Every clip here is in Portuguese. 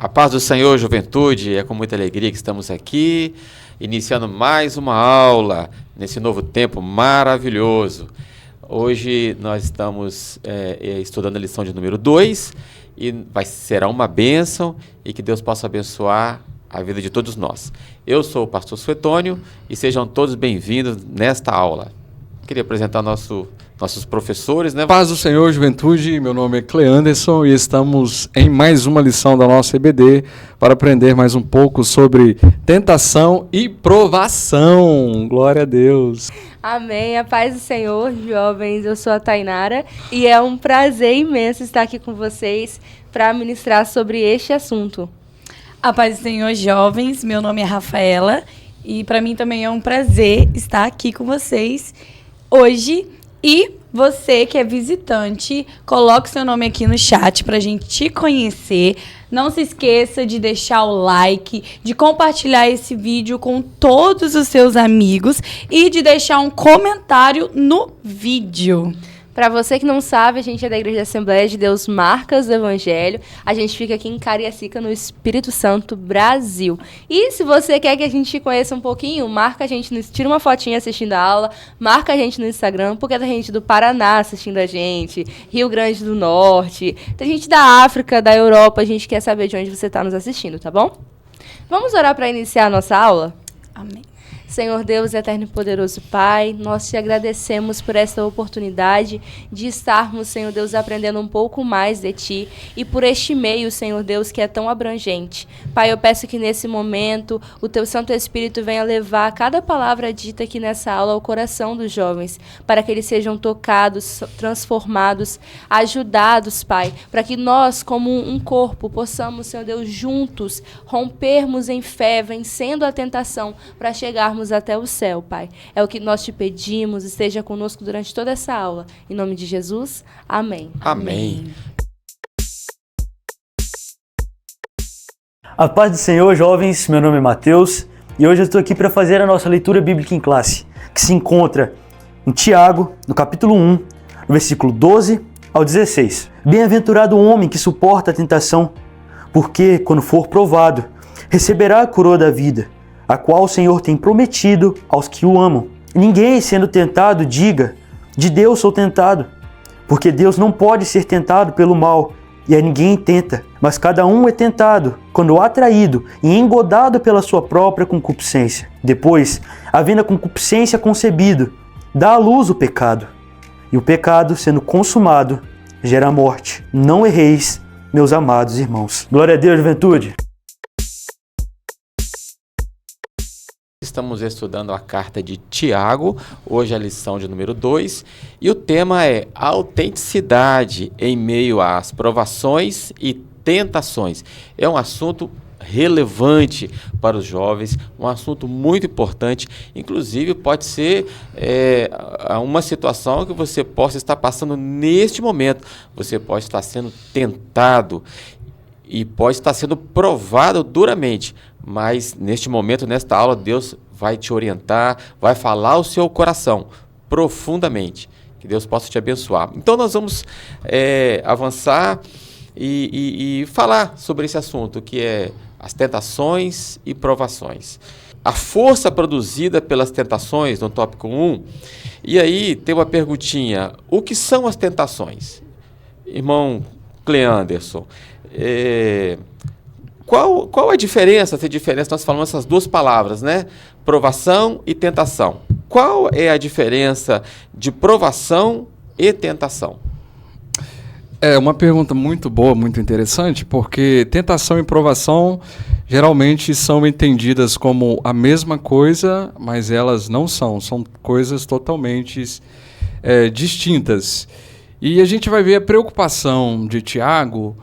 A paz do Senhor, juventude, é com muita alegria que estamos aqui, iniciando mais uma aula nesse novo tempo maravilhoso. Hoje nós estamos estudando a lição de número 2 e será uma bênção e que Deus possa abençoar a vida de todos nós. Eu sou o pastor Suetônio e sejam todos bem-vindos nesta aula. Queria apresentar nossos professores, né? Paz do Senhor, juventude, meu nome é Cleanderson e estamos em mais uma lição da nossa EBD para aprender mais um pouco sobre tentação e provação. Glória a Deus. Amém, a paz do Senhor, jovens, eu sou a Tainara e é um prazer imenso estar aqui com vocês para ministrar sobre este assunto. A paz do Senhor, jovens, meu nome é Rafaela e para mim também é um prazer estar aqui com vocês hoje. E você que é visitante, coloque seu nome aqui no chat para a gente te conhecer. Não se esqueça de deixar o like, de compartilhar esse vídeo com todos os seus amigos e de deixar um comentário no vídeo. Para você que não sabe, a gente é da Igreja Assembleia de Deus Marcas do Evangelho. A gente fica aqui em Cariacica, no Espírito Santo, Brasil. E se você quer que a gente te conheça um pouquinho, marca a gente, tira uma fotinha assistindo a aula, marca a gente no Instagram, porque tem gente do Paraná assistindo a gente, Rio Grande do Norte, tem gente da África, da Europa, a gente quer saber de onde você está nos assistindo, tá bom? Vamos orar para iniciar a nossa aula? Amém. Senhor Deus, eterno e poderoso Pai, nós te agradecemos por esta oportunidade de estarmos, Senhor Deus, aprendendo um pouco mais de Ti e por este meio, Senhor Deus, que é tão abrangente. Pai, eu peço que nesse momento o Teu Santo Espírito venha levar cada palavra dita aqui nessa aula ao coração dos jovens, para que eles sejam tocados, transformados, ajudados, Pai, para que nós, como um corpo, possamos, Senhor Deus, juntos rompermos em fé, vencendo a tentação, para chegarmos até o céu, Pai. É o que nós te pedimos, esteja conosco durante toda essa aula. Em nome de Jesus, amém. Amém. A paz do Senhor, jovens, meu nome é Mateus e hoje eu estou aqui para fazer a nossa leitura bíblica em classe, que se encontra em Tiago, no capítulo 1, no versículo 12 ao 16. Bem-aventurado o homem que suporta a tentação, porque, quando for provado, receberá a coroa da vida, a qual o Senhor tem prometido aos que o amam. Ninguém, sendo tentado, diga, de Deus sou tentado, porque Deus não pode ser tentado pelo mal, e a ninguém tenta, mas cada um é tentado, quando atraído e engodado pela sua própria concupiscência. Depois, havendo a concupiscência concebido, dá à luz o pecado, e o pecado, sendo consumado, gera a morte. Não erreis, meus amados irmãos. Glória a Deus, juventude! Estamos estudando a carta de Tiago, hoje a lição de número 2, e o tema é autenticidade em meio às provações e tentações. É um assunto relevante para os jovens, um assunto muito importante, inclusive pode ser uma situação que você possa estar passando neste momento, você pode estar sendo tentado e pode estar sendo provado duramente, mas neste momento, nesta aula, Deus vai te orientar, vai falar ao seu coração profundamente, que Deus possa te abençoar. Então nós vamos avançar e falar sobre esse assunto, que é as tentações e provações. A força produzida pelas tentações, no tópico 1, e aí tem uma perguntinha, o que são as tentações? Irmão Cleanderson, qual a diferença? Nós falamos essas duas palavras, né? Provação e tentação. Qual é a diferença de provação e tentação? É uma pergunta muito boa, muito interessante, porque tentação e provação geralmente são entendidas como a mesma coisa, mas elas não são coisas totalmente distintas. E a gente vai ver a preocupação de Tiago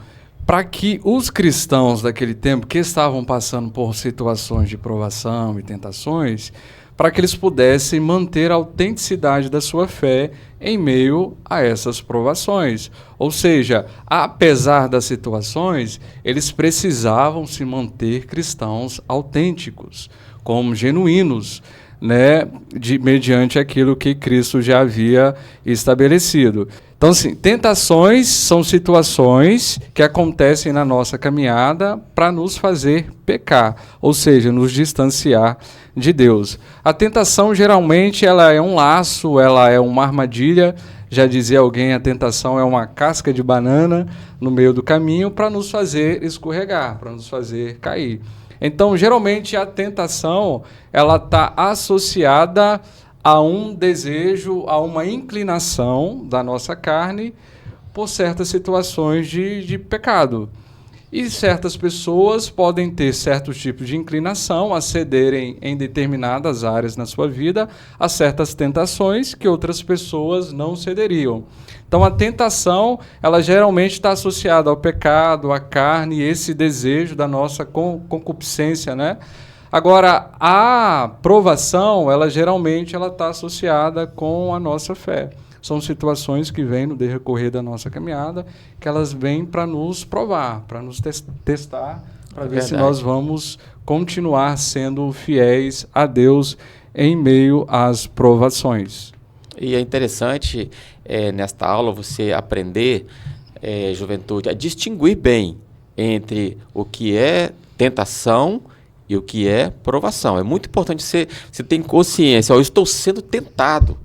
para que os cristãos daquele tempo que estavam passando por situações de provação e tentações, para que eles pudessem manter a autenticidade da sua fé em meio a essas provações. Ou seja, apesar das situações, eles precisavam se manter cristãos autênticos, como genuínos, né, mediante aquilo que Cristo já havia estabelecido. Então, assim, tentações são situações que acontecem na nossa caminhada para nos fazer pecar, ou seja, nos distanciar de Deus. A tentação, geralmente, ela é um laço, ela é uma armadilha. Já dizia alguém, a tentação é uma casca de banana no meio do caminho para nos fazer escorregar, para nos fazer cair. Então, geralmente, a tentação ela está associada a um desejo, a uma inclinação da nossa carne por certas situações de pecado. E certas pessoas podem ter certos tipos de inclinação a cederem em determinadas áreas na sua vida a certas tentações que outras pessoas não cederiam. Então, a tentação, ela geralmente está associada ao pecado, à carne, esse desejo da nossa concupiscência, né? Agora, a provação, ela geralmente está associada com a nossa fé. São situações que vêm no decorrer da nossa caminhada, que elas vêm para nos provar, para nos testar, para ver se nós vamos continuar sendo fiéis a Deus em meio às provações. E é interessante, nesta aula, você aprender, juventude, a distinguir bem entre o que é tentação e o que é provação. É muito importante você ter consciência. Eu estou sendo tentado.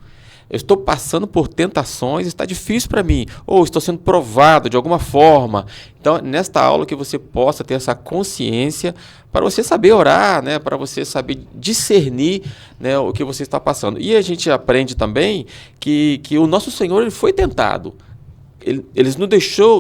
Eu estou passando por tentações, está difícil para mim. Ou estou sendo provado de alguma forma. Então, nesta aula que você possa ter essa consciência para você saber orar, né? Para você saber discernir, né, o que você está passando. E a gente aprende também que o nosso Senhor ele foi tentado. Ele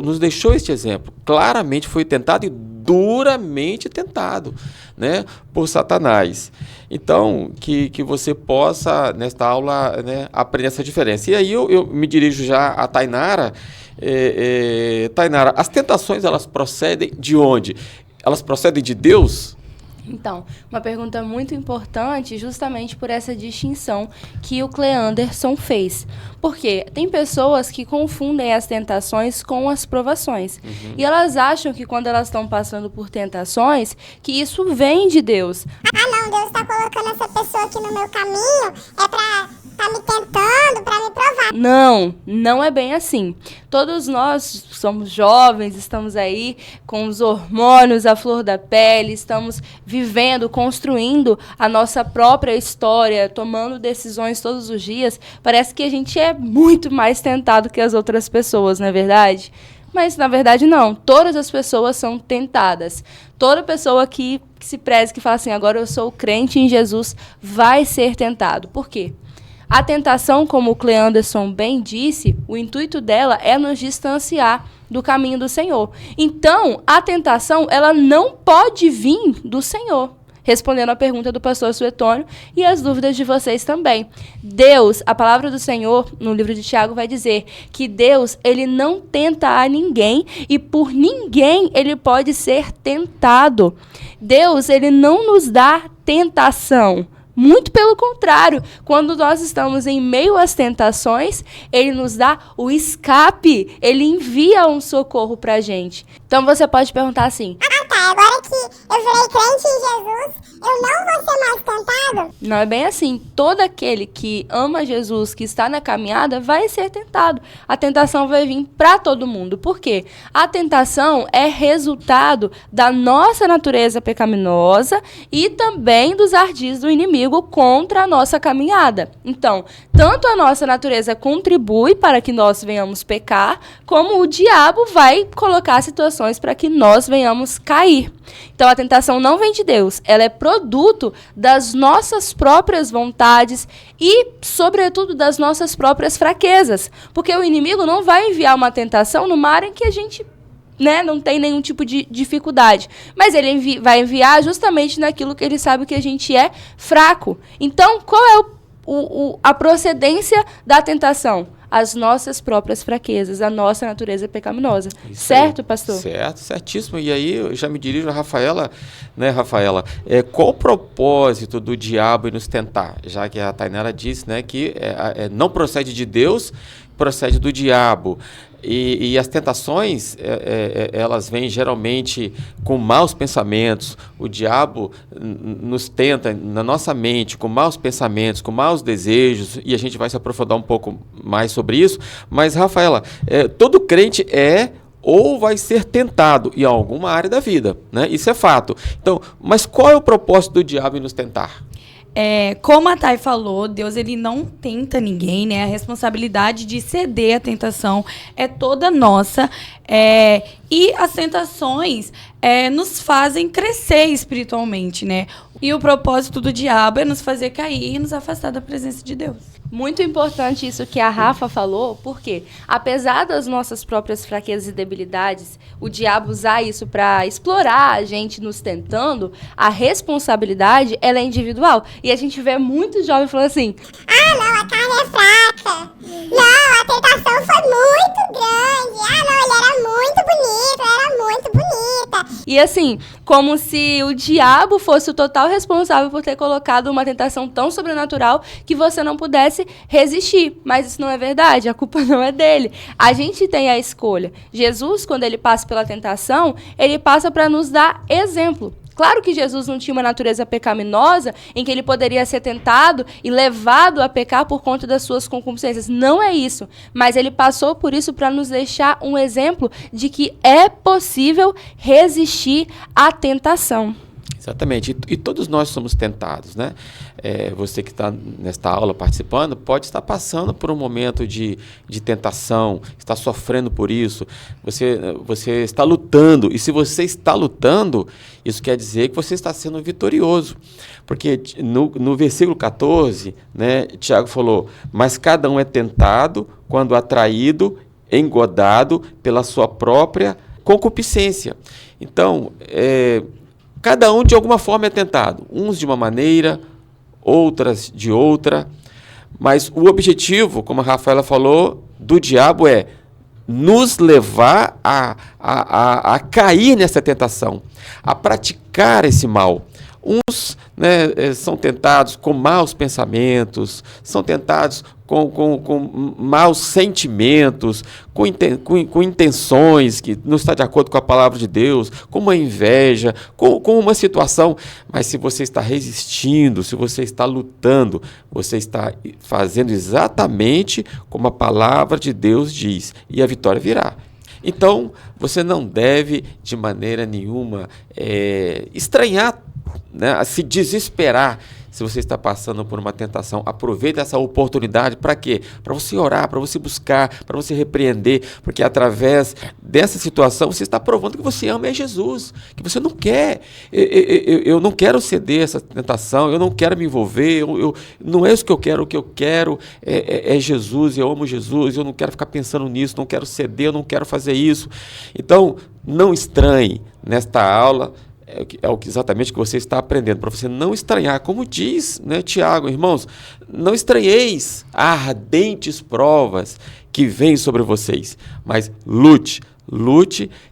nos deixou este exemplo. Claramente foi tentado e duramente tentado, né, por Satanás. Então, que você possa, nesta aula, né, aprender essa diferença. E aí eu me dirijo já a Tainara. Tainara, as tentações, elas procedem de onde? Elas procedem de Deus? Então, uma pergunta muito importante justamente por essa distinção que o Cleanderson fez. Porque tem pessoas que confundem as tentações com as provações. Uhum. E elas acham que quando elas estão passando por tentações, que isso vem de Deus. Ah, não, Deus está colocando essa pessoa aqui no meu caminho, é para tá me tentando, para me provar. Não é bem assim. Todos nós somos jovens, estamos aí com os hormônios à flor da pele, estamos vivendo, construindo a nossa própria história, tomando decisões todos os dias. Parece que a gente é muito mais tentado que as outras pessoas, não é verdade? Mas, na verdade, não. Todas as pessoas são tentadas. Toda pessoa que se preze, que fala assim, agora eu sou crente em Jesus, vai ser tentado. Por quê? A tentação, como o Cleanderson bem disse, o intuito dela é nos distanciar do caminho do Senhor. Então, a tentação, ela não pode vir do Senhor. Respondendo à pergunta do pastor Suetônio e as dúvidas de vocês também. Deus, a palavra do Senhor, no livro de Tiago, vai dizer que Deus, ele não tenta a ninguém e por ninguém ele pode ser tentado. Deus, ele não nos dá tentação. Muito pelo contrário, quando nós estamos em meio às tentações, ele nos dá o escape, ele envia um socorro pra gente. Então você pode perguntar assim: ah, tá, agora que eu virei crente em Jesus, eu não vou ser mais tentado? Não é bem assim. Todo aquele que ama Jesus, que está na caminhada, vai ser tentado. A tentação vai vir para todo mundo. Por quê? A tentação é resultado da nossa natureza pecaminosa e também dos ardis do inimigo contra a nossa caminhada. Então, tanto a nossa natureza contribui para que nós venhamos pecar, como o diabo vai colocar situações para que nós venhamos cair. Então, a tentação não vem de Deus, ela é produto das nossas próprias vontades e, sobretudo, das nossas próprias fraquezas. Porque o inimigo não vai enviar uma tentação numa área em que a gente não tem nenhum tipo de dificuldade. Mas ele vai enviar justamente naquilo que ele sabe que a gente é fraco. Então, qual é a procedência da tentação? As nossas próprias fraquezas, a nossa natureza pecaminosa. Isso certo, aí. Pastor? Certo, certíssimo. E aí eu já me dirijo a Rafaela, né, Rafaela? Qual o propósito do diabo em nos tentar? Já que a Tainara disse, né, que não procede de Deus, procede do diabo. E as tentações, elas vêm geralmente com maus pensamentos. O diabo nos tenta na nossa mente com maus pensamentos, com maus desejos, e a gente vai se aprofundar um pouco mais sobre isso. Mas, Rafaela, todo crente ou vai ser tentado em alguma área da vida, né? Isso é fato. Então, mas qual é o propósito do diabo em nos tentar? Como a Thay falou, Deus ele não tenta ninguém, né? A responsabilidade de ceder à tentação é toda nossa. E as tentações nos fazem crescer espiritualmente, né? E o propósito do diabo é nos fazer cair e nos afastar da presença de Deus. Muito importante isso que a Rafa falou, porque apesar das nossas próprias fraquezas e debilidades, o diabo usar isso para explorar a gente nos tentando, a responsabilidade ela é individual. E a gente vê muitos jovens falando assim: Ah, não, a carne é fraca. Não, a tentação foi muito grande. Ah, não, ele era muito bonito, ela era muito bonita. E assim, como se o diabo fosse o total responsável por ter colocado uma tentação tão sobrenatural que você não pudesse resistir. Mas isso não é verdade, a culpa não é dele. A gente tem a escolha. Jesus, quando ele passa pela tentação, ele passa para nos dar exemplo. Claro que Jesus não tinha uma natureza pecaminosa em que ele poderia ser tentado e levado a pecar por conta das suas concupiscências. Não é isso. Mas ele passou por isso para nos deixar um exemplo de que é possível resistir à tentação. Exatamente. E todos nós somos tentados, né? Você que está nesta aula participando pode estar passando por um momento de tentação, está sofrendo por isso. Você está lutando. E se você está lutando, isso quer dizer que você está sendo vitorioso. Porque no versículo 14, né, Tiago falou: mas cada um é tentado quando atraído, engodado pela sua própria concupiscência. Então, cada um de alguma forma é tentado, uns de uma maneira, outras de outra, mas o objetivo, como a Rafaela falou, do diabo é nos levar a cair nessa tentação, a praticar esse mal. Uns, né, são tentados com maus pensamentos, são tentados com maus sentimentos, com intenções que não está de acordo com a palavra de Deus, com uma inveja, com uma situação. Mas se você está resistindo, se você está lutando, você está fazendo exatamente como a palavra de Deus diz, e a vitória virá. Então, você não deve, de maneira nenhuma, estranhar, né, se desesperar se você está passando por uma tentação. Aproveite essa oportunidade para quê? Para você orar, para você buscar, para você repreender, porque através dessa situação você está provando que você ama Jesus, que você não quer. Eu não quero ceder essa tentação, eu não quero me envolver, não é isso que eu quero. O que eu quero é Jesus, eu amo Jesus, eu não quero ficar pensando nisso, não quero ceder, eu não quero fazer isso. Então, não estranhe nesta aula. Exatamente o que você está aprendendo, para você não estranhar, como diz, né, Tiago, irmãos, não estranheis ardentes provas que vêm sobre vocês, mas lute,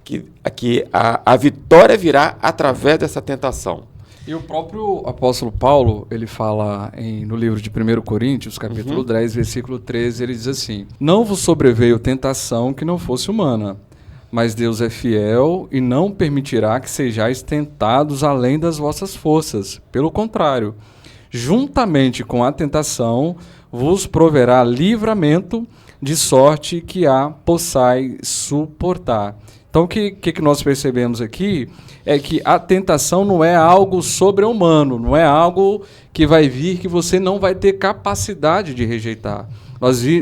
que a vitória virá através dessa tentação. E o próprio apóstolo Paulo, ele fala no livro de 1 Coríntios, capítulo 10, versículo 13, ele diz assim: não vos sobreveio tentação que não fosse humana, mas Deus é fiel e não permitirá que sejais tentados além das vossas forças. Pelo contrário, juntamente com a tentação, vos proverá livramento, de sorte que a possais suportar. Então, o que nós percebemos aqui é que a tentação não é algo sobre-humano, não é algo que vai vir que você não vai ter capacidade de rejeitar.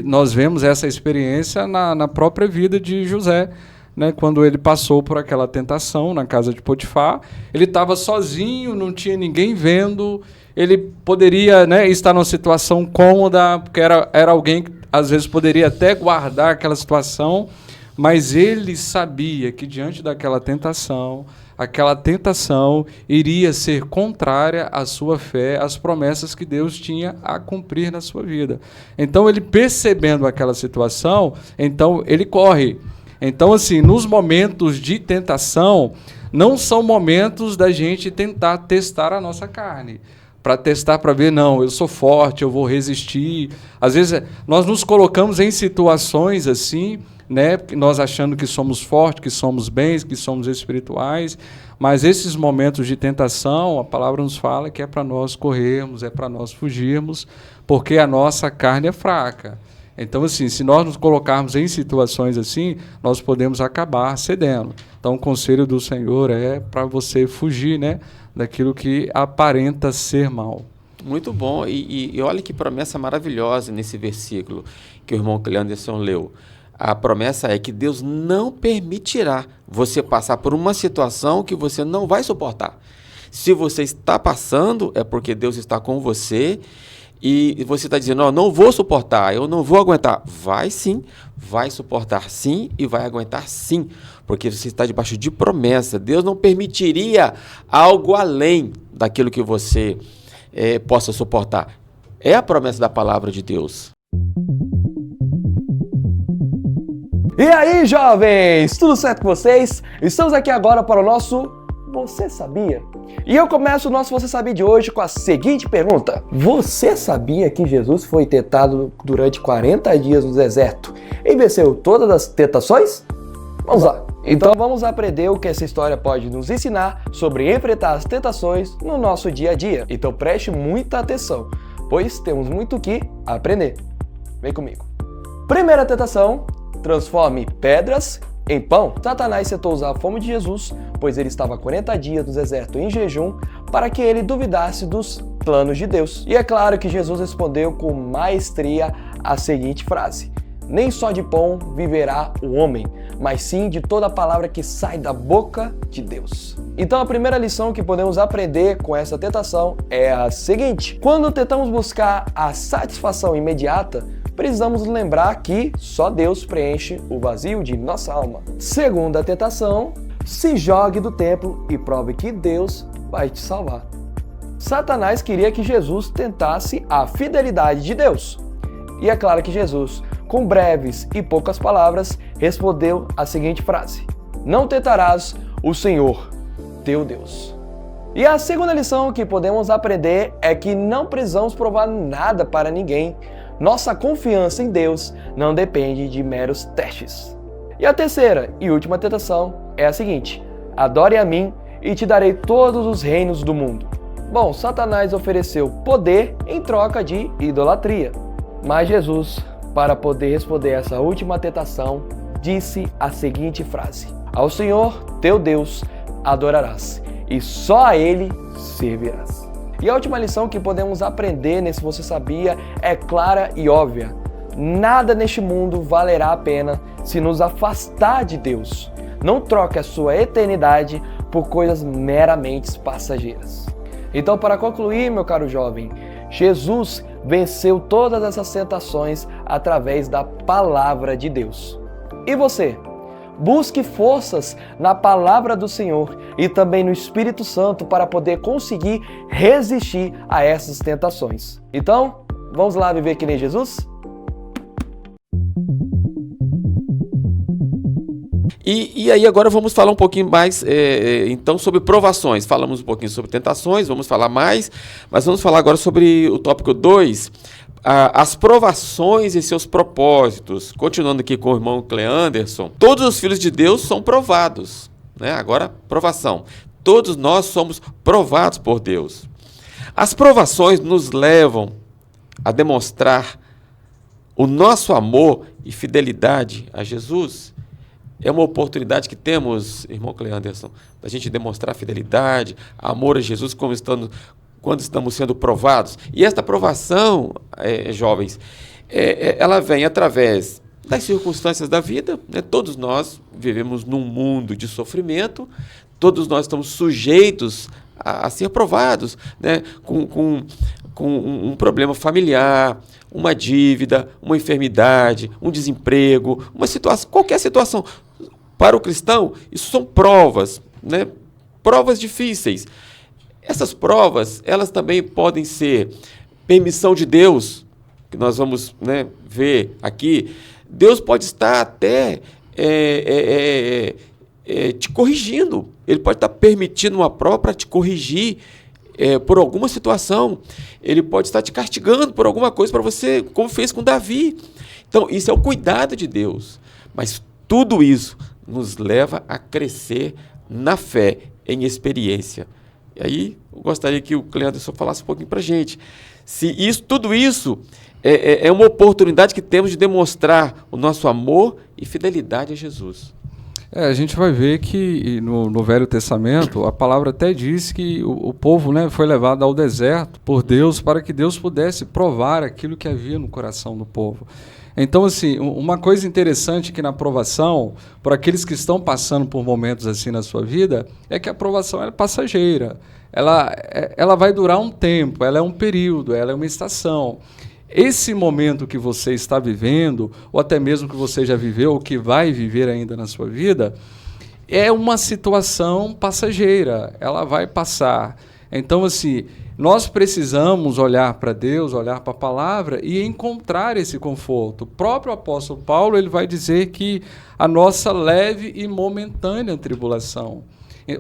Nós vemos essa experiência na própria vida de José, né, quando ele passou por aquela tentação na casa de Potifar. Ele estava sozinho, não tinha ninguém vendo, ele poderia, né, estar numa situação cômoda, porque era alguém que às vezes poderia até guardar aquela situação, mas ele sabia que diante daquela tentação, aquela tentação iria ser contrária à sua fé, às promessas que Deus tinha a cumprir na sua vida. Então, ele percebendo aquela situação, então ele corre. Então, assim, nos momentos de tentação, não são momentos da gente tentar testar a nossa carne, para testar, para ver, não, eu sou forte, eu vou resistir. Às vezes nós nos colocamos em situações assim, né, nós achando que somos fortes, que somos bens, que somos espirituais, mas esses momentos de tentação, a palavra nos fala que é para nós corrermos, é para nós fugirmos, porque a nossa carne é fraca. Então, assim, se nós nos colocarmos em situações assim, nós podemos acabar cedendo. Então, o conselho do Senhor é para você fugir, né, daquilo que aparenta ser mal. Muito bom. E olha que promessa maravilhosa nesse versículo que o irmão Cleanderson leu. A promessa é que Deus não permitirá você passar por uma situação que você não vai suportar. Se você está passando, é porque Deus está com você e você está dizendo, oh, não vou suportar, eu não vou aguentar. Vai sim, vai suportar sim e vai aguentar sim, porque você está debaixo de promessa. Deus não permitiria algo além daquilo que você possa suportar. É a promessa da palavra de Deus. E aí, jovens, tudo certo com vocês? Estamos aqui agora para o nosso Você Sabia? E eu começo o nosso Você Sabia de hoje com a seguinte pergunta. Você sabia que Jesus foi tentado durante 40 dias no deserto e venceu todas as tentações? Vamos lá! Então vamos aprender o que essa história pode nos ensinar sobre enfrentar as tentações no nosso dia a dia. Então preste muita atenção, pois temos muito o que aprender. Vem comigo. Primeira tentação: transforme pedras em pão. Satanás tentou usar a fome de Jesus, pois ele estava 40 dias no deserto em jejum, para que ele duvidasse dos planos de Deus. E é claro que Jesus respondeu com maestria a seguinte frase: nem só de pão viverá o homem, mas sim de toda a palavra que sai da boca de Deus. Então a primeira lição que podemos aprender com essa tentação é a seguinte: quando tentamos buscar a satisfação imediata, precisamos lembrar que só Deus preenche o vazio de nossa alma. Segunda tentação: se jogue do templo e prove que Deus vai te salvar. Satanás queria que Jesus tentasse a fidelidade de Deus. E é claro que Jesus, com breves e poucas palavras, respondeu a seguinte frase: não tentarás o Senhor, teu Deus. E a segunda lição que podemos aprender é que não precisamos provar nada para ninguém. Nossa confiança em Deus não depende de meros testes. E a terceira e última tentação é a seguinte: adore a mim e te darei todos os reinos do mundo. Bom, Satanás ofereceu poder em troca de idolatria. Mas Jesus, para poder responder essa última tentação, disse a seguinte frase: ao Senhor, teu Deus, adorarás, e só a Ele servirás. E a última lição que podemos aprender nesse Você Sabia é clara e óbvia: nada neste mundo valerá a pena se nos afastar de Deus. Não troque a sua eternidade por coisas meramente passageiras. Então, para concluir, meu caro jovem, Jesus venceu todas essas tentações através da palavra de Deus. E você? Busque forças na palavra do Senhor e também no Espírito Santo para poder conseguir resistir a essas tentações. Então, vamos lá viver que nem Jesus? E aí agora vamos falar um pouquinho mais então sobre provações. Falamos um pouquinho sobre tentações, vamos falar mais, mas vamos falar agora sobre o tópico 2, as provações e seus propósitos. Continuando aqui com o irmão Cleanderson, todos os filhos de Deus são provados, né? Agora, provação. Todos nós somos provados por Deus. As provações nos levam a demonstrar o nosso amor e fidelidade a Jesus. É uma oportunidade que temos, irmão Cleanderson, da gente demonstrar fidelidade, amor a Jesus quando estamos sendo provados. E esta provação, jovens, ela vem através das circunstâncias da vida, né? Todos nós vivemos num mundo de sofrimento, todos nós estamos sujeitos a ser provados, né? com um problema familiar, uma dívida, uma enfermidade, um desemprego, uma situação, qualquer situação. Para o cristão, isso são provas, né? Provas difíceis. Essas provas, elas também podem ser permissão de Deus, que nós vamos, né, ver aqui. Deus pode estar até te corrigindo. Ele pode estar permitindo uma prova para te corrigir por alguma situação, ele pode estar te castigando por alguma coisa para você, como fez com Davi. Então, isso é o cuidado de Deus. Mas tudo isso nos leva a crescer na fé, em experiência. E aí, eu gostaria que o Cleanderson falasse um pouquinho para a gente. Se tudo isso é uma oportunidade que temos de demonstrar o nosso amor e fidelidade a Jesus. A gente vai ver que no Velho Testamento, a palavra até diz que o povo, né, foi levado ao deserto por Deus para que Deus pudesse provar aquilo que havia no coração do povo. Então, assim, uma coisa interessante que na provação, por aqueles que estão passando por momentos assim na sua vida, é que a provação é passageira. Ela vai durar um tempo, ela é um período, ela é uma estação. Esse momento que você está vivendo, ou até mesmo que você já viveu, ou que vai viver ainda na sua vida, é uma situação passageira, ela vai passar. Então, assim, nós precisamos olhar para Deus, olhar para a palavra e encontrar esse conforto. O próprio apóstolo Paulo, ele vai dizer que a nossa leve e momentânea tribulação,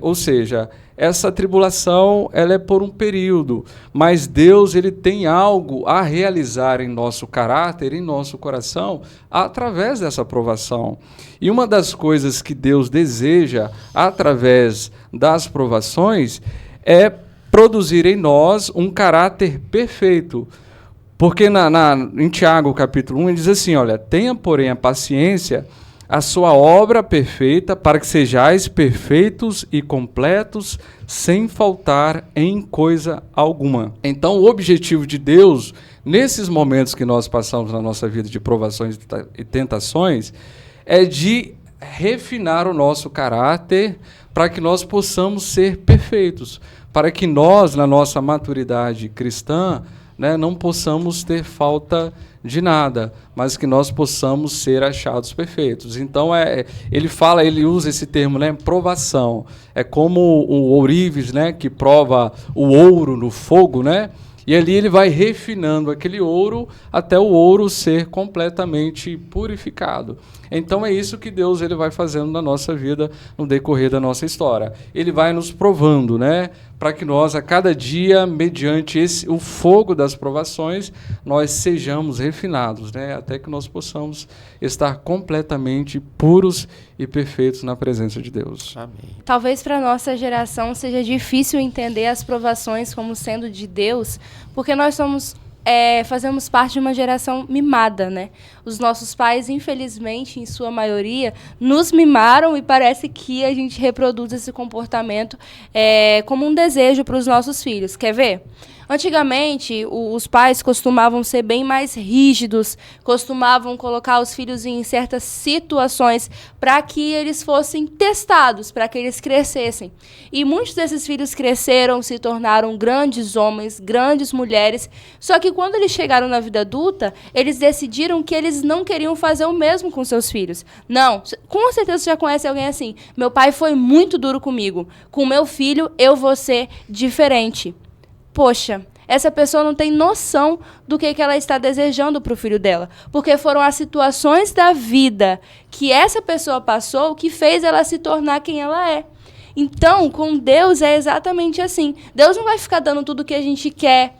ou seja, essa tribulação ela é por um período, mas Deus ele tem algo a realizar em nosso caráter, em nosso coração, através dessa provação. E uma das coisas que Deus deseja através das provações é produzir em nós um caráter perfeito. Porque em Tiago, capítulo 1, ele diz assim, olha, tenha, porém, a paciência, a sua obra perfeita, para que sejais perfeitos e completos, sem faltar em coisa alguma. Então, o objetivo de Deus, nesses momentos que nós passamos na nossa vida de provações e tentações, é de refinar o nosso caráter para que nós possamos ser perfeitos, para que nós, na nossa maturidade cristã, né, não possamos ter falta de nada, mas que nós possamos ser achados perfeitos. Então, ele usa esse termo, né, provação. É como o ourives, né, que prova o ouro no fogo, né? E ali ele vai refinando aquele ouro até o ouro ser completamente purificado. Então é isso que Deus ele vai fazendo na nossa vida no decorrer da nossa história. Ele vai nos provando, né, para que nós a cada dia, mediante o fogo das provações, nós sejamos refinados, né, até que nós possamos estar completamente puros e perfeitos na presença de Deus. Amém. Talvez para a nossa geração seja difícil entender as provações como sendo de Deus, porque nós fazemos parte de uma geração mimada, né? Os nossos pais, infelizmente, em sua maioria, nos mimaram e parece que a gente reproduz esse comportamento como um desejo para os nossos filhos. Quer ver? Antigamente, os pais costumavam ser bem mais rígidos, costumavam colocar os filhos em certas situações para que eles fossem testados, para que eles crescessem. E muitos desses filhos cresceram, se tornaram grandes homens, grandes mulheres, só que quando eles chegaram na vida adulta, eles decidiram que eles não queriam fazer o mesmo com seus filhos. Não, com certeza você já conhece alguém assim. Meu pai foi muito duro comigo. Com meu filho, eu vou ser diferente. Poxa, essa pessoa não tem noção do que ela está desejando para o filho dela. Porque foram as situações da vida que essa pessoa passou que fez ela se tornar quem ela é. Então, com Deus é exatamente assim. Deus não vai ficar dando tudo o que a gente quer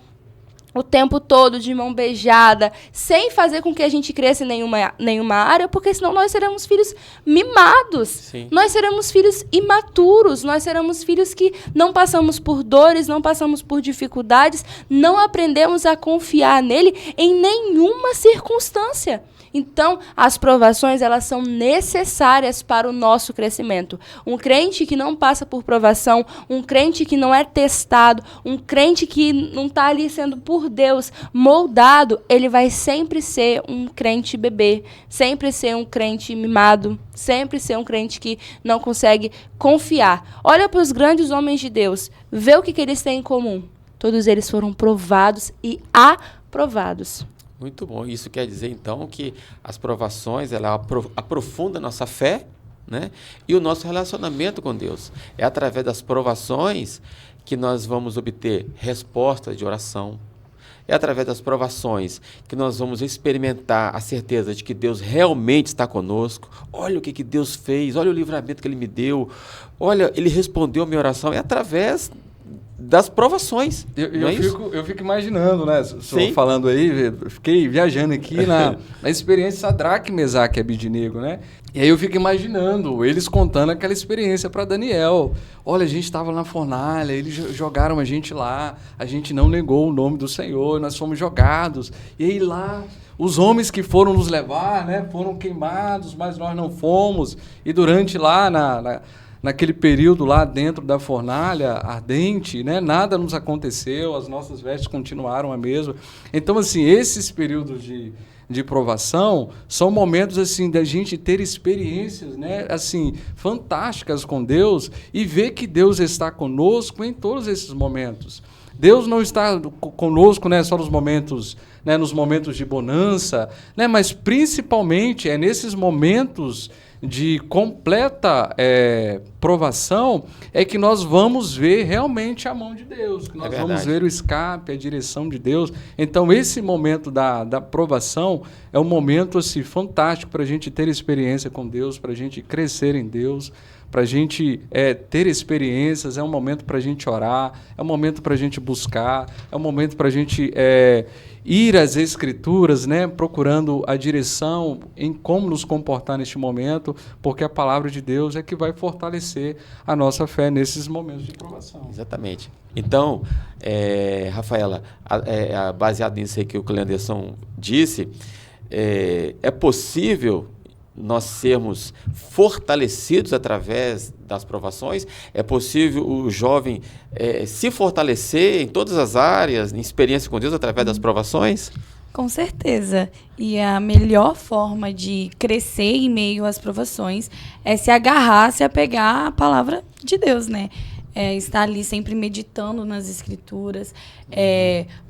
o tempo todo, de mão beijada, sem fazer com que a gente cresça em nenhuma área, porque senão nós seremos filhos mimados. Sim. Nós seremos filhos imaturos, nós seremos filhos que não passamos por dores, não passamos por dificuldades, não aprendemos a confiar nele em nenhuma circunstância. Então, as provações, elas são necessárias para o nosso crescimento. Um crente que não passa por provação, um crente que não é testado, um crente que não está ali sendo por Deus moldado, ele vai sempre ser um crente bebê, sempre ser um crente mimado, sempre ser um crente que não consegue confiar. Olha para os grandes homens de Deus, vê o que eles têm em comum. Todos eles foram provados e aprovados. Muito bom. Isso quer dizer, então, que as provações ela aprofundam a nossa fé, né? E o nosso relacionamento com Deus. É através das provações que nós vamos obter respostas de oração. É através das provações que nós vamos experimentar a certeza de que Deus realmente está conosco. Olha o que Deus fez, olha o livramento que Ele me deu, olha, Ele respondeu a minha oração. É através das provações. Eu fico imaginando, né? Sim. Falando aí, fiquei viajando aqui na experiência de Sadraque, Mesaque e Abednego, né? E aí eu fico imaginando eles contando aquela experiência para Daniel. Olha, a gente estava na fornalha, eles jogaram a gente lá, a gente não negou o nome do Senhor, nós fomos jogados. E aí lá, os homens que foram nos levar, né, foram queimados, mas nós não fomos. E durante lá, naquele período lá dentro da fornalha ardente, né, nada nos aconteceu, as nossas vestes continuaram a mesma. Então, assim, esses períodos de provação são momentos assim da gente ter experiências, né, assim, fantásticas com Deus e ver que Deus está conosco em todos esses momentos. Deus não está conosco, né, só nos momentos de bonança, né, mas principalmente é nesses momentos de completa provação é que nós vamos ver realmente a mão de Deus, que nós vamos ver o escape, a direção de Deus. Então, esse momento da provação é um momento assim, fantástico para a gente ter experiência com Deus, para a gente crescer em Deus, para a gente ter experiências, é um momento para a gente orar, é um momento para a gente buscar, é um momento para a gente ir às Escrituras, né, procurando a direção em como nos comportar neste momento, porque a palavra de Deus é que vai fortalecer a nossa fé nesses momentos de provação. Exatamente. Então, Rafaela, baseado nisso aí que o Cleanderson disse, é possível nós sermos fortalecidos através das provações? É possível o jovem se fortalecer em todas as áreas, em experiência com Deus, através das provações? Com certeza. E a melhor forma de crescer em meio às provações é se agarrar, se apegar à palavra de Deus, né? Estar ali sempre meditando nas Escrituras,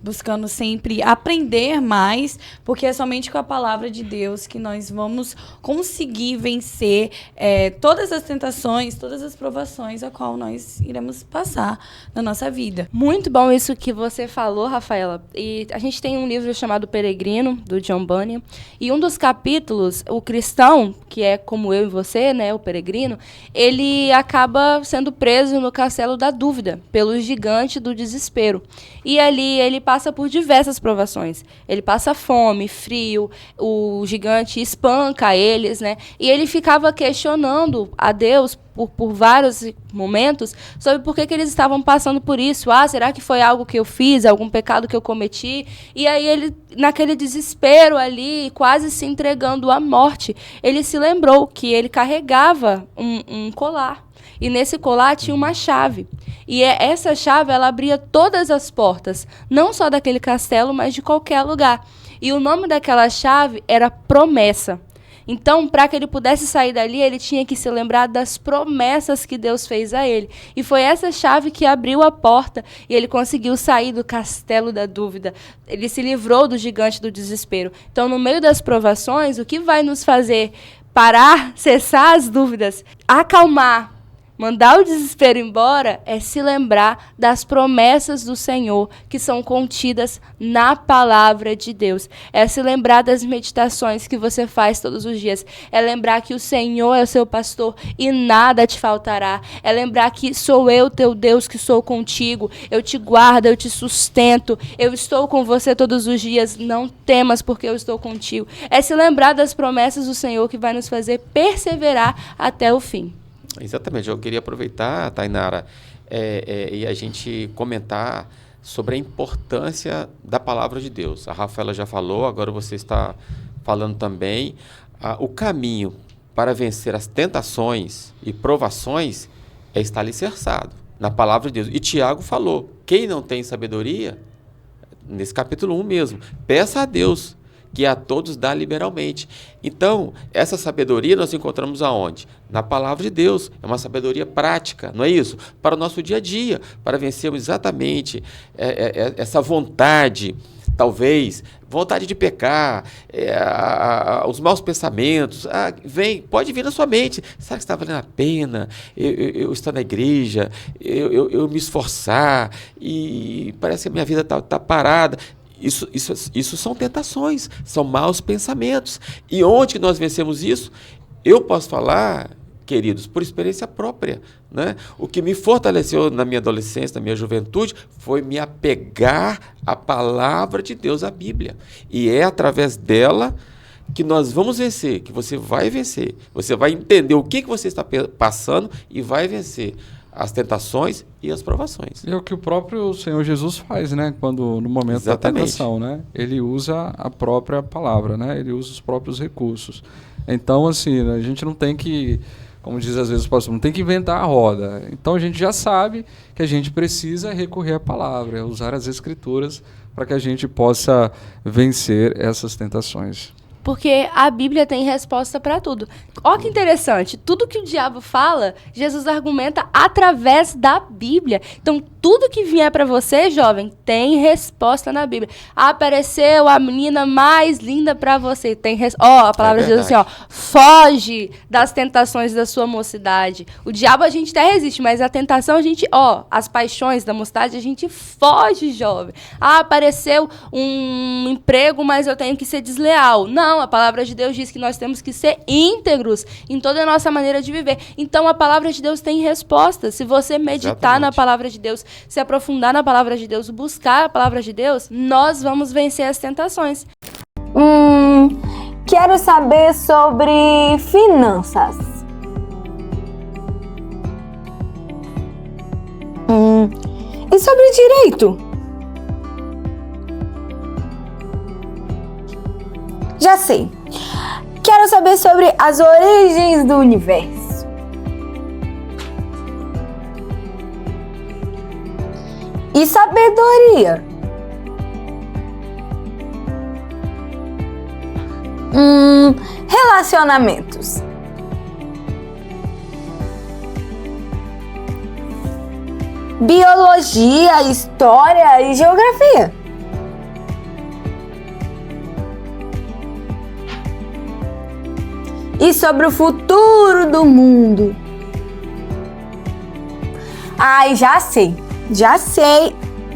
buscando sempre aprender mais, porque é somente com a palavra de Deus que nós vamos conseguir vencer todas as tentações, todas as provações a qual nós iremos passar na nossa vida. Muito bom isso que você falou, Rafaela. E a gente tem um livro chamado Peregrino, do John Bunyan, e um dos capítulos, o cristão, que é como eu e você, né, o peregrino, ele acaba sendo preso no castelo da dúvida, pelo gigante do desespero. E ali ele passa por diversas provações. Ele passa fome, frio, o gigante espanca eles, né? E ele ficava questionando a Deus por vários momentos sobre por que eles estavam passando por isso. Será que foi algo que eu fiz, algum pecado que eu cometi? E aí ele, naquele desespero ali, quase se entregando à morte, ele se lembrou que ele carregava um colar. E nesse colar tinha uma chave. E essa chave, ela abria todas as portas, não só daquele castelo, mas de qualquer lugar. E o nome daquela chave era Promessa. Então, para que ele pudesse sair dali, ele tinha que se lembrar das promessas que Deus fez a ele. E foi essa chave que abriu a porta e ele conseguiu sair do castelo da dúvida. Ele se livrou do gigante do desespero. Então, no meio das provações, o que vai nos fazer parar, cessar as dúvidas, acalmar, mandar o desespero embora, é se lembrar das promessas do Senhor que são contidas na palavra de Deus. É se lembrar das meditações que você faz todos os dias. É lembrar que o Senhor é o seu pastor e nada te faltará. É lembrar que sou eu, teu Deus, que sou contigo. Eu te guardo, eu te sustento. Eu estou com você todos os dias. Não temas, porque eu estou contigo. É se lembrar das promessas do Senhor que vai nos fazer perseverar até o fim. Exatamente, eu queria aproveitar, Tainara, e a gente comentar sobre a importância da palavra de Deus. A Rafaela já falou, agora você está falando também. O caminho para vencer as tentações e provações é estar alicerçado na palavra de Deus. E Tiago falou, quem não tem sabedoria, nesse capítulo 1 mesmo, peça a Deus, que a todos dá liberalmente. Então, essa sabedoria nós encontramos aonde? Na palavra de Deus. É uma sabedoria prática, não é isso? Para o nosso dia a dia, para vencermos exatamente essa vontade, talvez, vontade de pecar, os maus pensamentos, pode vir na sua mente. Será que está valendo a pena eu estar na igreja, eu me esforçar, e parece que a minha vida está parada. Isso são tentações, são maus pensamentos. E onde que nós vencemos isso? Eu posso falar queridos? Por experiência própria, né? O que me fortaleceu na minha adolescência, na minha juventude, foi me apegar à palavra de Deus, à Bíblia. E é através dela que nós vamos vencer, que você vai vencer. Você vai entender o que você está passando e vai vencer as tentações e as provações. E é o que o próprio Senhor Jesus faz, né? Quando, no momento da tentação, né? Ele usa a própria palavra, né? Ele usa os próprios recursos. Então, assim, a gente não tem que, como diz às vezes o pastor, não tem que inventar a roda. Então, a gente já sabe que a gente precisa recorrer à palavra, usar as escrituras para que a gente possa vencer essas tentações. Porque a Bíblia tem resposta para tudo. Olha que interessante, tudo que o diabo fala, Jesus argumenta através da Bíblia. Então, tudo que vier para você, jovem, tem resposta na Bíblia. Apareceu a menina mais linda para você, tem a palavra de Deus assim, foge das tentações da sua mocidade. O diabo a gente até resiste, mas a tentação a gente, as paixões da mocidade a gente foge, jovem. Apareceu um emprego, mas eu tenho que ser desleal. Não, a palavra de Deus diz que nós temos que ser íntegros em toda a nossa maneira de viver. Então, a palavra de Deus tem resposta. Se você meditar na palavra de Deus, se aprofundar na palavra de Deus, buscar a palavra de Deus, nós vamos vencer as tentações. Quero saber sobre finanças. E sobre direito? Já sei. Quero saber sobre as origens do universo. E sabedoria? Relacionamentos. Biologia, história e geografia. E sobre o futuro do mundo? Ai, já sei.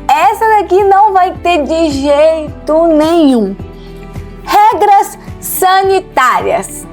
Essa daqui não vai ter de jeito nenhum. Regras sanitárias.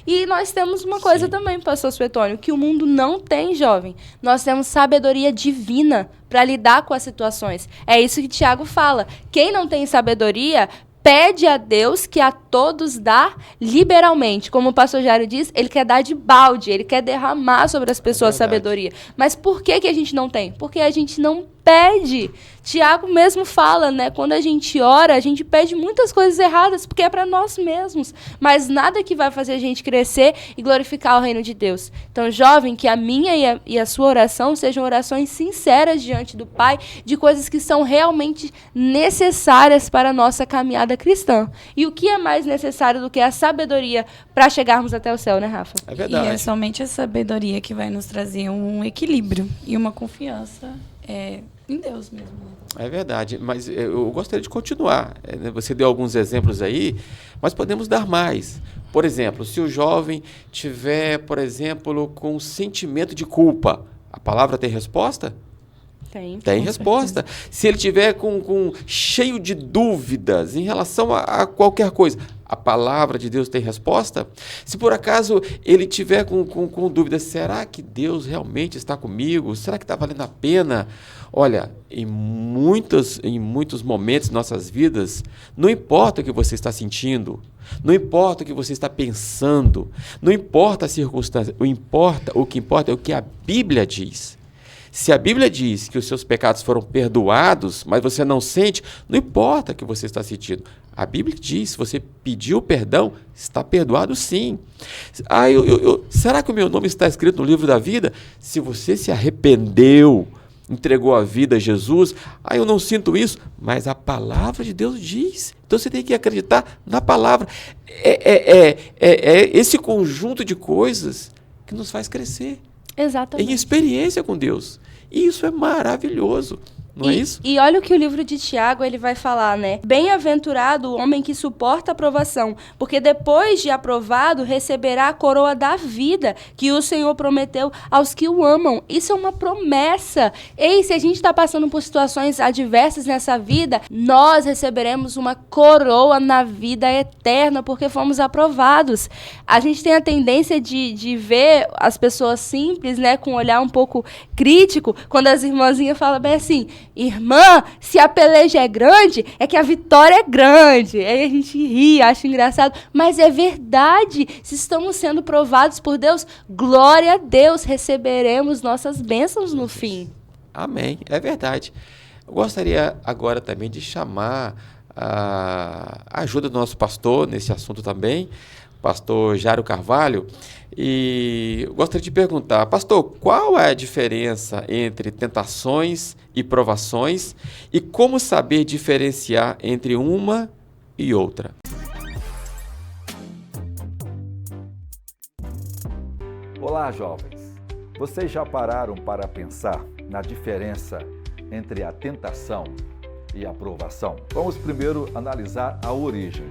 E nós temos uma coisa também, pastor Suetônio, que o mundo não tem, jovem. Nós temos sabedoria divina para lidar com as situações. É isso que Tiago fala. Quem não tem sabedoria, pede a Deus que a todos dá liberalmente. Como o pastor Jário diz, ele quer dar de balde, ele quer derramar sobre as pessoas sabedoria. Mas por que a gente não tem? Porque a gente não pede. Tiago mesmo fala, né? Quando a gente ora, a gente pede muitas coisas erradas, porque é para nós mesmos. Mas nada que vai fazer a gente crescer e glorificar o reino de Deus. Então, jovem, que a minha e a sua oração sejam orações sinceras diante do Pai, de coisas que são realmente necessárias para a nossa caminhada cristã. E o que é mais necessário do que a sabedoria para chegarmos até o céu, né, Rafa? É verdade. E é somente a sabedoria que vai nos trazer um equilíbrio e uma confiança em Deus mesmo. É verdade, mas eu gostaria de continuar. Você deu alguns exemplos aí, mas podemos dar mais. Por exemplo, se o jovem tiver, por exemplo, com sentimento de culpa, a palavra tem resposta? Tem resposta. Certeza. Se ele tiver com cheio de dúvidas em relação a qualquer coisa, a palavra de Deus tem resposta? Se por acaso ele tiver com dúvidas, será que Deus realmente está comigo? Será que está valendo a pena? Olha, em muitos momentos de nossas vidas, não importa o que você está sentindo, não importa o que você está pensando, não importa a circunstância, o que importa é o que a Bíblia diz. Se a Bíblia diz que os seus pecados foram perdoados, mas você não sente, não importa o que você está sentindo. A Bíblia diz, se você pediu perdão, está perdoado sim. Será que o meu nome está escrito no livro da vida? Se você se arrependeu, entregou a vida a Jesus, eu não sinto isso, mas a palavra de Deus diz. Então você tem que acreditar na palavra. É esse conjunto de coisas que nos faz crescer. Exatamente. Em experiência com Deus. E isso é maravilhoso. não é isso? E olha o que o livro de Tiago ele vai falar, né? Bem-aventurado o homem que suporta a provação, porque depois de aprovado receberá a coroa da vida que o Senhor prometeu aos que o amam. Isso é uma promessa. Ei, se a gente está passando por situações adversas nessa vida, nós receberemos uma coroa na vida eterna, porque fomos aprovados. A gente tem a tendência de ver as pessoas simples, né, com um olhar um pouco crítico, quando as irmãzinhas falam bem assim: irmã, se a peleja é grande, é que a vitória é grande. Aí a gente ri, acha engraçado, mas é verdade. Se estamos sendo provados por Deus, glória a Deus, receberemos nossas bênçãos no fim. Amém, é verdade. Eu gostaria agora também de chamar a ajuda do nosso pastor nesse assunto também, pastor Jairo Carvalho, e eu gostaria de perguntar, pastor, qual é a diferença entre tentações e provações e como saber diferenciar entre uma e outra? Olá, jovens. Vocês já pararam para pensar na diferença entre a tentação e a provação? Vamos primeiro analisar a origem.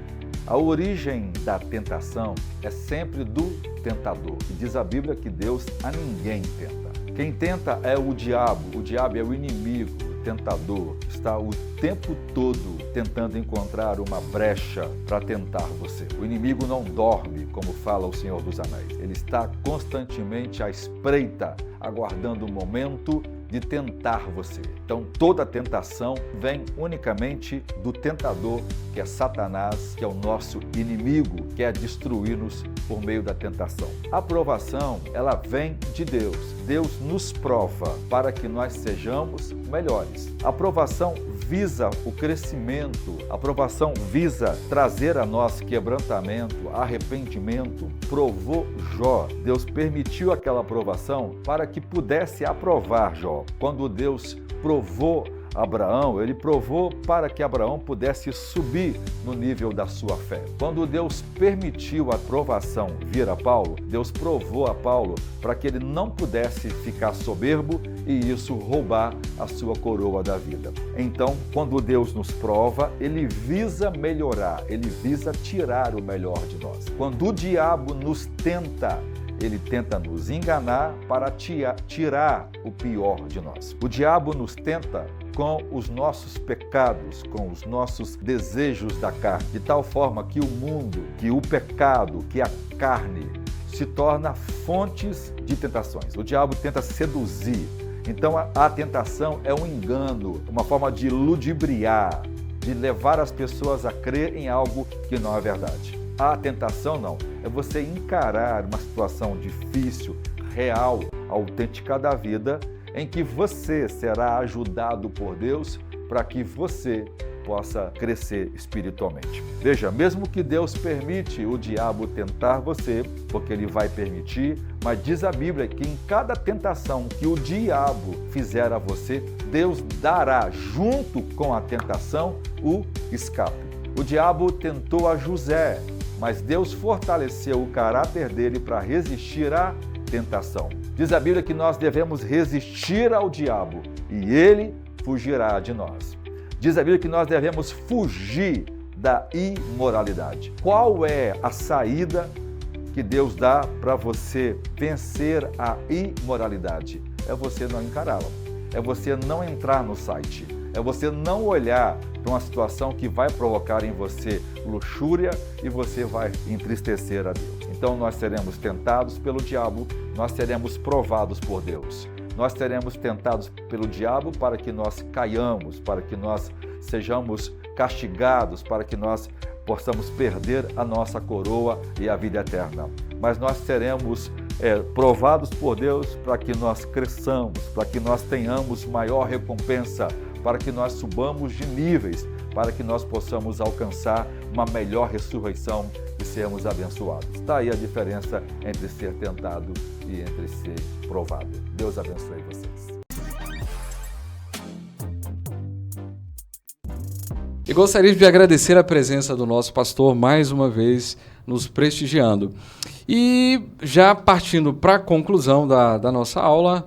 A origem da tentação é sempre do tentador. E diz a Bíblia que Deus a ninguém tenta. Quem tenta é o diabo é o inimigo, o tentador. Está o tempo todo tentando encontrar uma brecha para tentar você. O inimigo não dorme, como fala o Senhor dos Anéis. Ele está constantemente à espreita, aguardando o momento de tentar você. Então toda tentação vem unicamente do tentador, que é Satanás, que é o nosso inimigo, que quer destruir-nos por meio da tentação. A provação, ela vem de Deus. Deus nos prova para que nós sejamos melhores. A provação visa o crescimento, a provação visa trazer a nós quebrantamento, arrependimento. Provou Jó. Deus permitiu aquela provação para que pudesse aprovar Jó. Quando Deus provou Abraão, ele provou para que Abraão pudesse subir no nível da sua fé. Quando Deus permitiu a provação vir a Paulo, Deus provou a Paulo para que ele não pudesse ficar soberbo e isso roubar a sua coroa da vida. Então, quando Deus nos prova, ele visa melhorar, ele visa tirar o melhor de nós. Quando o diabo nos tenta, ele tenta nos enganar para tirar o pior de nós. O diabo nos tenta com os nossos pecados, com os nossos desejos da carne, de tal forma que o mundo, que o pecado, que a carne se torna fontes de tentações. O diabo tenta seduzir. Então a tentação é um engano, uma forma de ludibriar, de levar as pessoas a crer em algo que não é verdade. A tentação não, é você encarar uma situação difícil, real, autêntica da vida, em que você será ajudado por Deus para que você possa crescer espiritualmente. Veja, mesmo que Deus permite o diabo tentar você, porque ele vai permitir, mas diz a Bíblia que em cada tentação que o diabo fizer a você, Deus dará junto com a tentação o escape. O diabo tentou a José, mas Deus fortaleceu o caráter dele para resistir à tentação. Diz a Bíblia que nós devemos resistir ao diabo e ele fugirá de nós. Diz a Bíblia que nós devemos fugir da imoralidade. Qual é a saída que Deus dá para você vencer a imoralidade? É você não encará-la. É você não entrar no site. É você não olhar para uma situação que vai provocar em você luxúria e você vai entristecer a Deus. Então nós seremos tentados pelo diabo, nós seremos provados por Deus. Nós seremos tentados pelo diabo para que nós caiamos, para que nós sejamos castigados, para que nós possamos perder a nossa coroa e a vida eterna. Mas nós seremos provados por Deus para que nós cresçamos, para que nós tenhamos maior recompensa, para que nós subamos de níveis, para que nós possamos alcançar uma melhor ressurreição e sermos abençoados. Está aí a diferença entre ser tentado e entre ser provado. Deus abençoe vocês. E gostaria de agradecer a presença do nosso pastor mais uma vez nos prestigiando. E já partindo para a conclusão da nossa aula,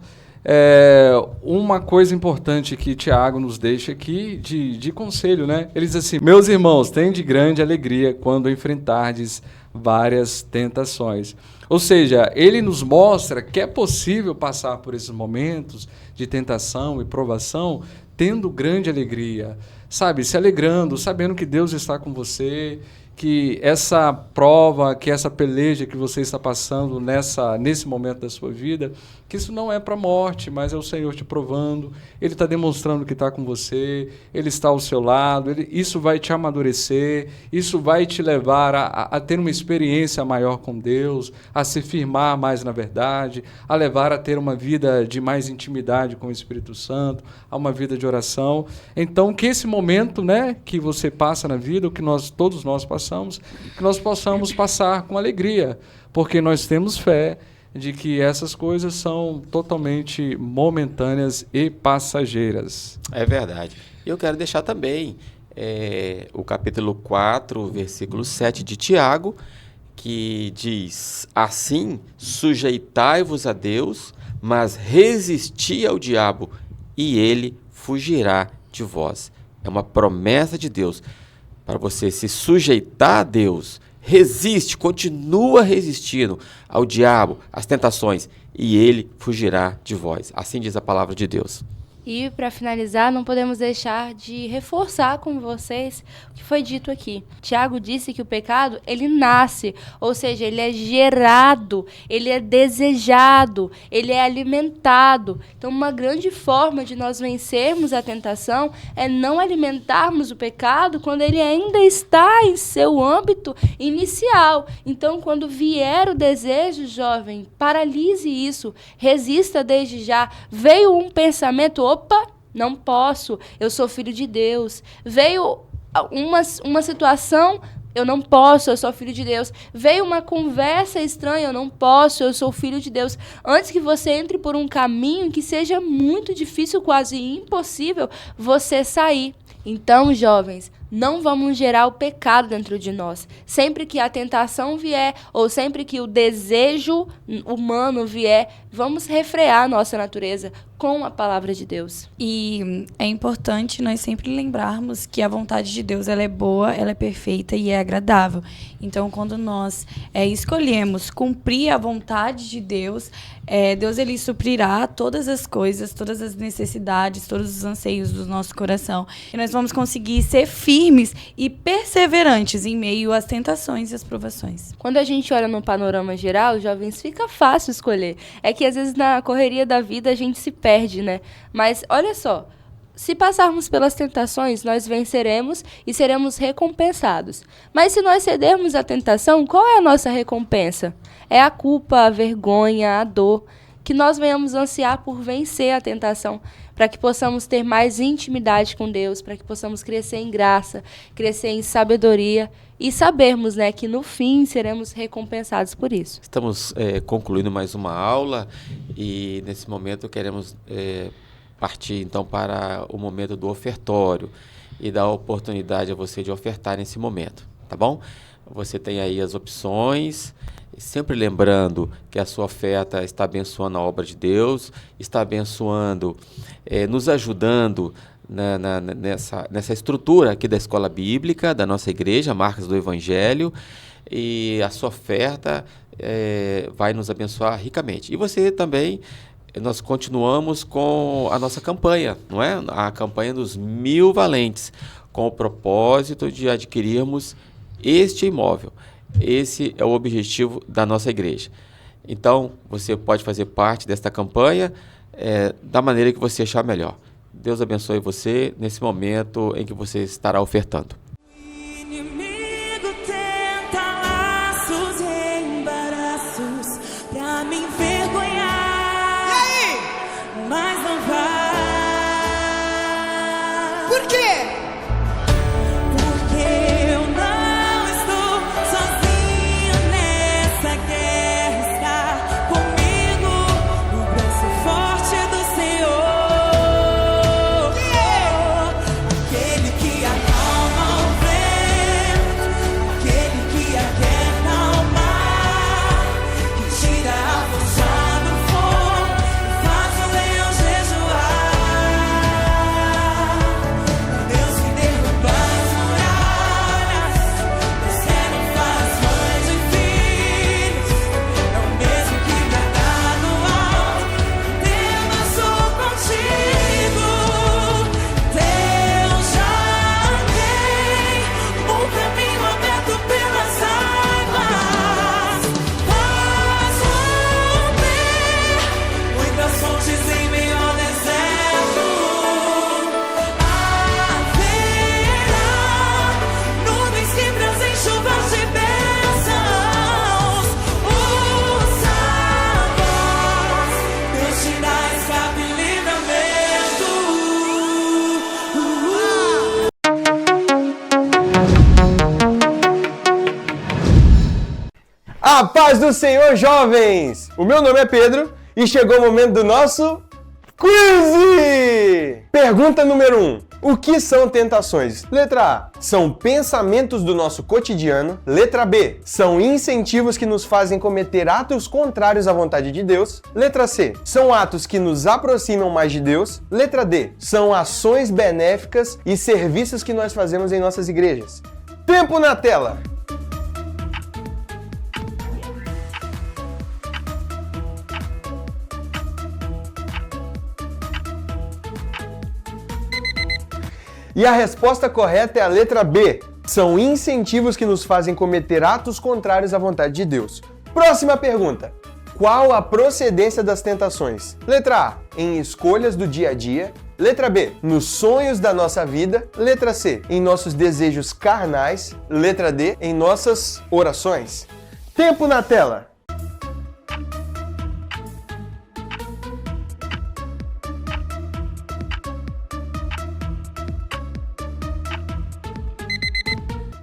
uma coisa importante que Tiago nos deixa aqui de conselho, né? Ele diz assim: meus irmãos, tende grande alegria quando enfrentardes várias tentações. Ou seja, ele nos mostra que é possível passar por esses momentos de tentação e provação tendo grande alegria, sabe? Se alegrando, sabendo que Deus está com você, que essa prova, que essa peleja que você está passando nesse momento da sua vida, que isso não é para a morte, mas é o Senhor te provando, Ele está demonstrando que está com você, Ele está ao seu lado, isso vai te amadurecer, isso vai te levar a ter uma experiência maior com Deus, a se firmar mais na verdade, a levar a ter uma vida de mais intimidade com o Espírito Santo, a uma vida de oração. Então, que esse momento, né, que você passa na vida, o que todos nós passamos, que nós possamos passar com alegria, porque nós temos fé de que essas coisas são totalmente momentâneas e passageiras. É verdade. Eu quero deixar também o capítulo 4, versículo 7 de Tiago, que diz: assim, sujeitai-vos a Deus, mas resisti ao diabo, e ele fugirá de vós. É uma promessa de Deus para você se sujeitar a Deus. Resiste, continua resistindo ao diabo, às tentações, e ele fugirá de vós. Assim diz a palavra de Deus. E, para finalizar, não podemos deixar de reforçar com vocês o que foi dito aqui. Tiago disse que o pecado, ele nasce, ou seja, ele é gerado, ele é desejado, ele é alimentado. Então, uma grande forma de nós vencermos a tentação é não alimentarmos o pecado quando ele ainda está em seu âmbito inicial. Então, quando vier o desejo, jovem, paralise isso, resista desde já. Veio um pensamento: opa, não posso, eu sou filho de Deus. Veio uma situação: eu não posso, eu sou filho de Deus. Veio uma conversa estranha: eu não posso, eu sou filho de Deus. Antes que você entre por um caminho que seja muito difícil, quase impossível, você sair. Então, jovens, não vamos gerar o pecado dentro de nós. Sempre que a tentação vier, ou sempre que o desejo humano vier, vamos refrear a nossa natureza com a palavra de Deus. E é importante nós sempre lembrarmos que a vontade de Deus, ela é boa, ela é perfeita e é agradável. Então, quando nós escolhemos cumprir a vontade de Deus, Deus, ele suprirá todas as coisas, todas as necessidades, todos os anseios do nosso coração. E nós vamos conseguir ser firmes e perseverantes em meio às tentações e às provações. Quando a gente olha no panorama geral, jovens, fica fácil escolher. É que às vezes na correria da vida a gente se perde, né? Mas olha só, se passarmos pelas tentações, nós venceremos e seremos recompensados. Mas se nós cedermos à tentação, qual é a nossa recompensa? É a culpa, a vergonha, a dor. Que nós venhamos ansiar por vencer a tentação, para que possamos ter mais intimidade com Deus, para que possamos crescer em graça, crescer em sabedoria e sabermos, né, que no fim seremos recompensados por isso. Estamos concluindo mais uma aula e nesse momento queremos partir então para o momento do ofertório e dar a oportunidade a você de ofertar nesse momento, tá bom? Você tem aí as opções, sempre lembrando que a sua oferta está abençoando a obra de Deus, está abençoando, nos ajudando nessa estrutura aqui da Escola Bíblica, da nossa igreja, Marcas do Evangelho, e a sua oferta vai nos abençoar ricamente. E você também, nós continuamos com a nossa campanha, não é? A campanha dos 1000 valentes, com o propósito de adquirirmos este imóvel. Esse é o objetivo da nossa igreja. Então, você pode fazer parte desta campanha da maneira que você achar melhor. Deus abençoe você nesse momento em que você estará ofertando. O inimigo tenta laços e embaraços pra me envergonhar. E aí? Mas não vai. Por quê? Porque eu não estou sozinho nessa guerra. Está comigo o braço forte do Senhor. Aquele que acalma o vento, aquele que aquieta o mar, que tira a força do fogo, faz o leão A paz do Senhor, jovens! O meu nome é Pedro e chegou o momento do nosso quiz! Pergunta número 1. O que são tentações? Letra A. São pensamentos do nosso cotidiano. Letra B. São incentivos que nos fazem cometer atos contrários à vontade de Deus. Letra C. São atos que nos aproximam mais de Deus. Letra D. São ações benéficas e serviços que nós fazemos em nossas igrejas. Tempo na tela! E a resposta correta é a letra B. São incentivos que nos fazem cometer atos contrários à vontade de Deus. Próxima pergunta. Qual a procedência das tentações? Letra A. Em escolhas do dia a dia. Letra B. Nos sonhos da nossa vida. Letra C. Em nossos desejos carnais. Letra D. Em nossas orações. Tempo na tela.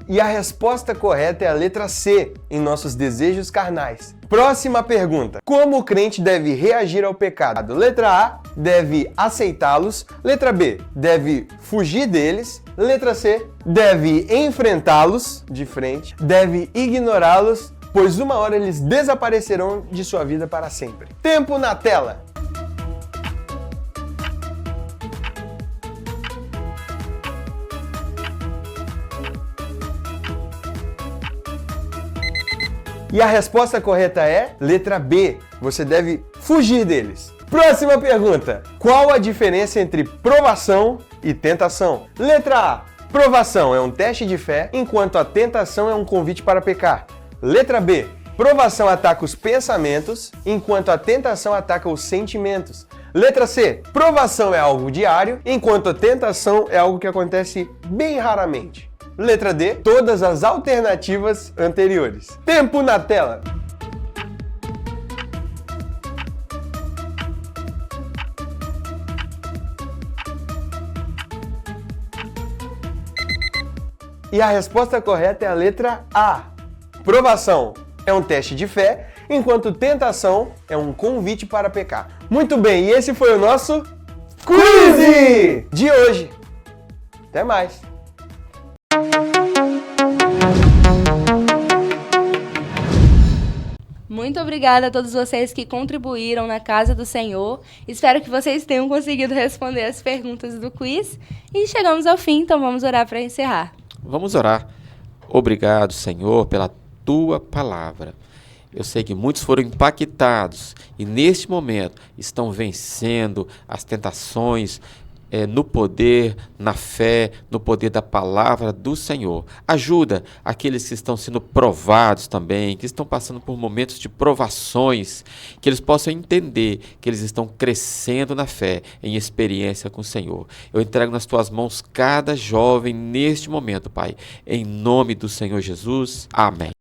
E a resposta correta é a letra C, em nossos desejos carnais. Próxima pergunta. Como o crente deve reagir ao pecado? Letra A, deve aceitá-los. Letra B, deve fugir deles. Letra C, deve enfrentá-los de frente. Deve ignorá-los, pois uma hora eles desaparecerão de sua vida para sempre. Tempo na tela. E a resposta correta é letra B. Você deve fugir deles. Próxima pergunta. Qual a diferença entre provação e tentação? Letra A. Provação é um teste de fé, enquanto a tentação é um convite para pecar. Letra B. Provação ataca os pensamentos, enquanto a tentação ataca os sentimentos. Letra C. Provação é algo diário, enquanto a tentação é algo que acontece bem raramente. Letra D, todas as alternativas anteriores. Tempo na tela! E a resposta correta é a letra A. Provação é um teste de fé, enquanto tentação é um convite para pecar. Muito bem, e esse foi o nosso quiz de hoje. Até mais! Muito obrigada a todos vocês que contribuíram na Casa do Senhor. Espero que vocês tenham conseguido responder as perguntas do quiz. E chegamos ao fim, então vamos orar para encerrar. Vamos orar. Obrigado, Senhor, pela Tua palavra. Eu sei que muitos foram impactados e neste momento estão vencendo as tentações, no poder, na fé, no poder da palavra do Senhor. Ajuda aqueles que estão sendo provados também, que estão passando por momentos de provações, que eles possam entender que eles estão crescendo na fé, em experiência com o Senhor. Eu entrego nas Tuas mãos cada jovem neste momento, Pai. Em nome do Senhor Jesus. Amém.